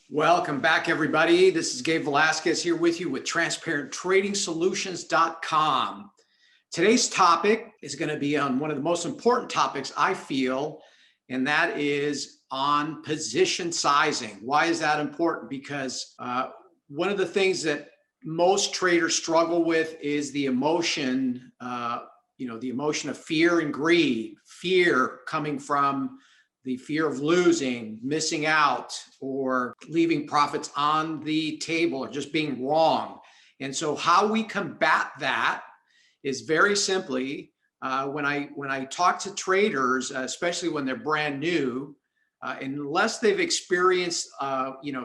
Welcome back, everybody. This is Gabe Velasquez here with you with TransparentTradingSolutions.com. Today's topic is going to be on one of the most important topics I feel, and that is on position sizing. Why is that important? Because one of the things that most traders struggle with is the emotion, the emotion of fear and greed. Fear coming from the fear of losing, missing out, or leaving profits on the table, or just being wrong. And so how we combat that is very simply, when I talk to traders, especially when they're brand new, unless they've experienced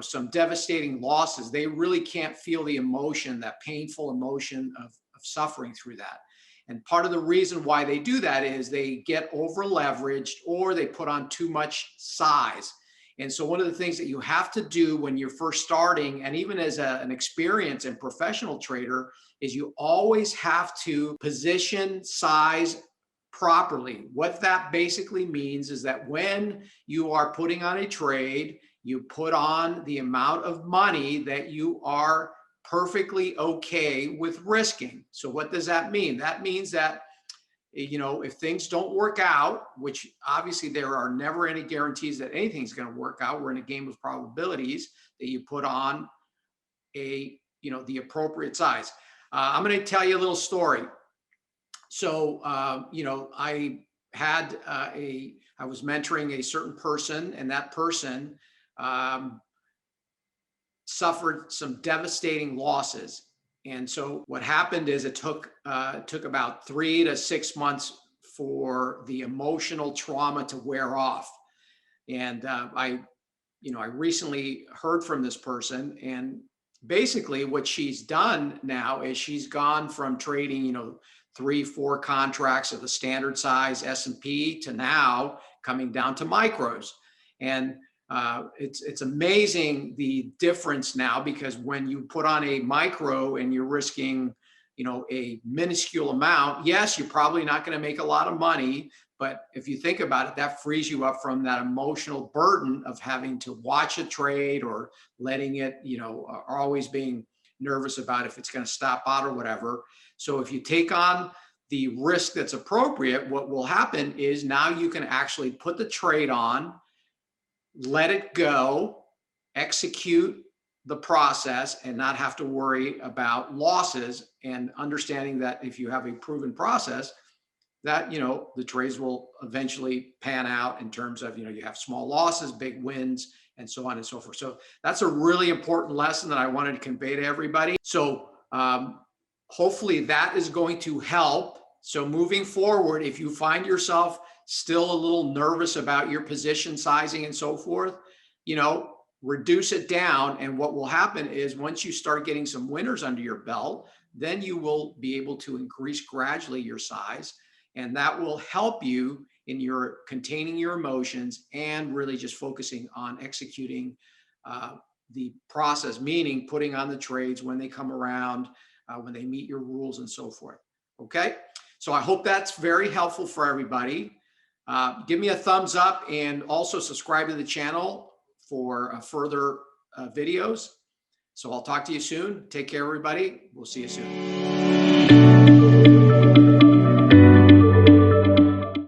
some devastating losses, they really can't feel the emotion, that painful emotion of suffering through that. And part of the reason why they do that is they get over leveraged or they put on too much size. And so one of the things that you have to do when you're first starting, and even as an experienced and professional trader, is you always have to position size properly. What that basically means is that when you are putting on a trade, you put on the amount of money that you are perfectly okay with risking. So what does that mean? That means that, if things don't work out, which obviously there are never any guarantees that anything's going to work out. We're in a game of probabilities, that you put on the appropriate size. I'm going to tell you a little story. So, I was mentoring a certain person, and that person suffered some devastating losses. And so what happened is it took about 3 to 6 months for the emotional trauma to wear off. And I recently heard from this person, and basically what she's done now is she's gone from trading, 3-4 contracts of the standard size S&P to now coming down to micros. And it's amazing the difference now, because when you put on a micro and you're risking, a minuscule amount, yes, you're probably not going to make a lot of money. But if you think about it, that frees you up from that emotional burden of having to watch a trade or letting it, or always being nervous about if it's going to stop out or whatever. So if you take on the risk that's appropriate, what will happen is now you can actually put the trade on, let it go, execute the process, and not have to worry about losses, and understanding that if you have a proven process, that the trades will eventually pan out in terms of you have small losses, big wins, and so on and so forth. So that's a really important lesson that I wanted to convey to everybody. So hopefully that is going to help. So moving forward, if you find yourself still a little nervous about your position sizing and so forth, reduce it down. And what will happen is once you start getting some winners under your belt, then you will be able to increase gradually your size. And that will help you in your containing your emotions and really just focusing on executing the process, meaning putting on the trades when they come around, when they meet your rules and so forth. Okay. So I hope that's very helpful for everybody. Give me a thumbs up, and also subscribe to the channel for further videos. So I'll talk to you soon. Take care, everybody. We'll see you soon.